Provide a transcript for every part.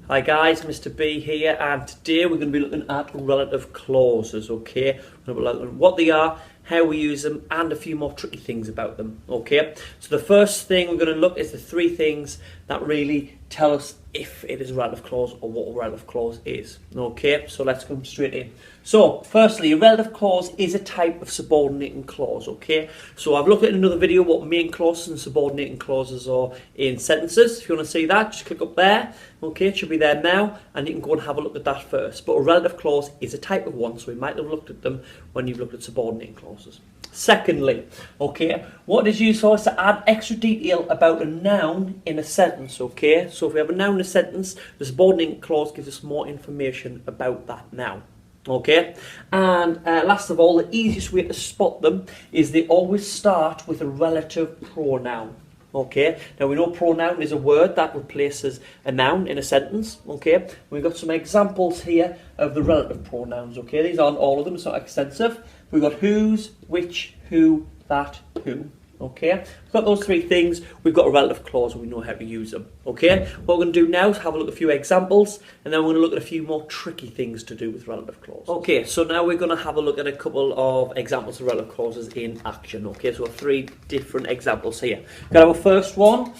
Hi guys, Mr. B here, and today we're going to be looking at relative clauses, okay? We're going to be looking at what they are, how we use them, and a few more tricky things about them, okay? So the first thing we're going to look is the three things that really tell us if it is a relative clause or what a relative clause is, okay? So let's come straight in. So, firstly, a relative clause is a type of subordinating clause, okay? So I've looked at another video what main clauses and subordinating clauses are in sentences. If you want to see that, just click up there, okay? It should be there now, and you can go and have a look at that first. But a relative clause is a type of one, so we might have looked at them when you've looked at subordinating clauses. Secondly, okay, what it is used for is to add extra detail about a noun in a sentence, okay? So if we have a noun in a sentence, the subordinating clause gives us more information about that noun. Okay, and last of all, the easiest way to spot them is they always start with a relative pronoun. Okay, now we know pronoun is a word that replaces a noun in a sentence. Okay, we've got some examples here of the relative pronouns. Okay, these aren't all of them, it's not extensive. We've got whose, which, who, that, who. Okay, we've got those three things, we've got a relative clause and we know how to use them. Okay, what we're going to do now is have a look at a few examples and then we're going to look at a few more tricky things to do with relative clauses. Okay, so now we're going to have a look at a couple of examples of relative clauses in action. Okay, so we have three different examples here. We're going to have a first one.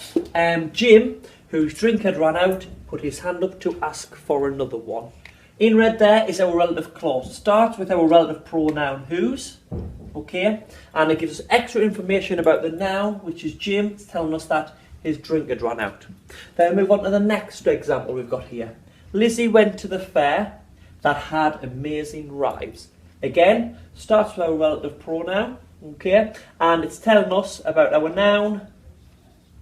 Jim, whose drink had run out, put his hand up to ask for another one. In red there is our relative clause. It starts with our relative pronoun whose, okay, and it gives us extra information about the noun, which is Jim. It's telling us that his drink had run out. Then we move on to the next example we've got here. Lizzie went to the fair that had amazing rides. Again, starts with our relative pronoun, okay, and it's telling us about our noun,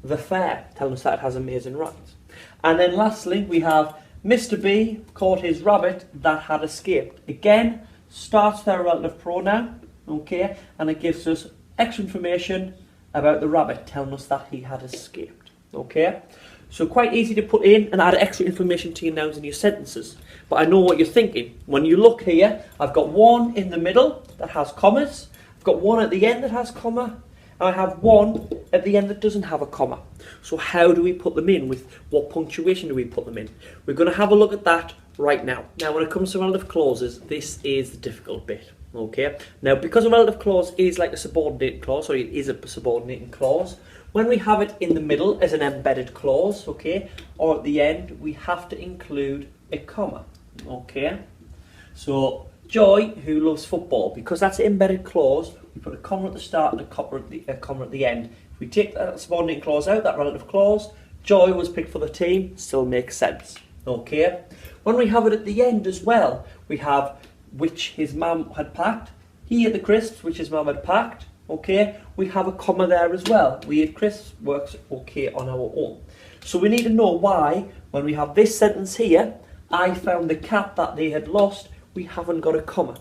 the fair, telling us that it has amazing rides. And then lastly, we have Mr. B caught his rabbit that had escaped. Again, starts with our relative pronoun, okay, and it gives us extra information about the rabbit, telling us that he had escaped, okay. So quite easy to put in and add extra information to your nouns in your sentences. But I know what you're thinking. When you look here, I've got one in the middle that has commas, I've got one at the end that has comma, and I have one at the end that doesn't have a comma. So how do we put them in? With what punctuation do we put them in? We're going to have a look at that right now. Now when it comes to relative clauses, this is the difficult bit. Okay. Now because a relative clause is like a subordinate clause, or it is a subordinating clause, when we have it in the middle as an embedded clause, okay, or at the end, we have to include a comma. Okay. So Joy, who loves football, because that's an embedded clause, we put a comma at the start and a comma at the end. If we take that subordinating clause out, that relative clause, Joy was picked for the team, still makes sense. Okay. When we have it at the end as well, we have which his mum had packed. He ate the crisps which his mum had packed. Okay. We have a comma there as well. We ate crisps works okay on our own. So we need to know why, when we have this sentence here, I found the cat that they had lost, we haven't got a comma.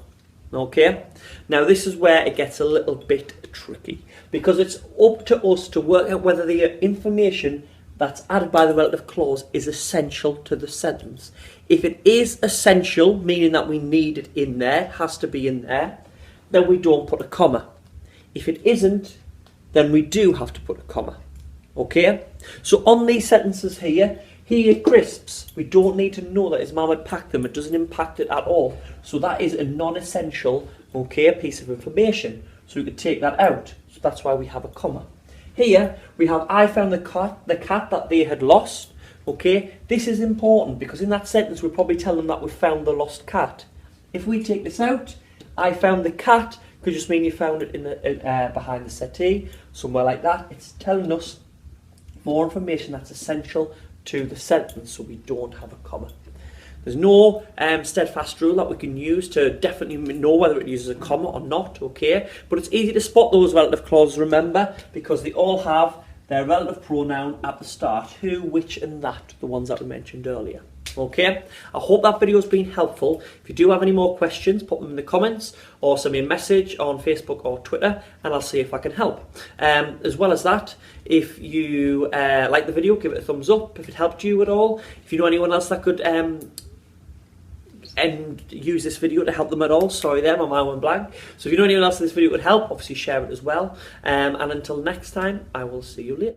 Okay, now this is where it gets a little bit tricky, because it's up to us to work out whether the information that's added by the relative clause is essential to the sentence. If it is essential, meaning that we need it in there, has to be in there, then we don't put a comma. If it isn't, then we do have to put a comma. Okay, so on these sentences here, he ate crisps. We don't need to know that his mum had packed them. It doesn't impact it at all. So that is a non-essential, okay, piece of information. So we could take that out. So that's why we have a comma. Here we have I found the cat that they had lost. Okay, this is important because in that sentence we'll probably tell them that we found the lost cat. If we take this out, I found the cat could just mean you found it in the behind the settee, somewhere like that. It's telling us more information that's essential to the sentence, so we don't have a comma. There's no steadfast rule that we can use to definitely know whether it uses a comma or not, okay? But it's easy to spot those relative clauses, remember, because they all have their relative pronoun at the start. Who, which, and that, the ones that we mentioned earlier. Okay, I hope that video has been helpful. If you do have any more questions, put them in the comments or send me a message on Facebook or Twitter and I'll see if I can help. As well as that, if you like the video, give it a thumbs up if it helped you at all. If you know anyone else that could use this video to help them at all, sorry there, my mind went blank. So if you know anyone else this video would help, obviously share it as well. And until next time, I will see you later.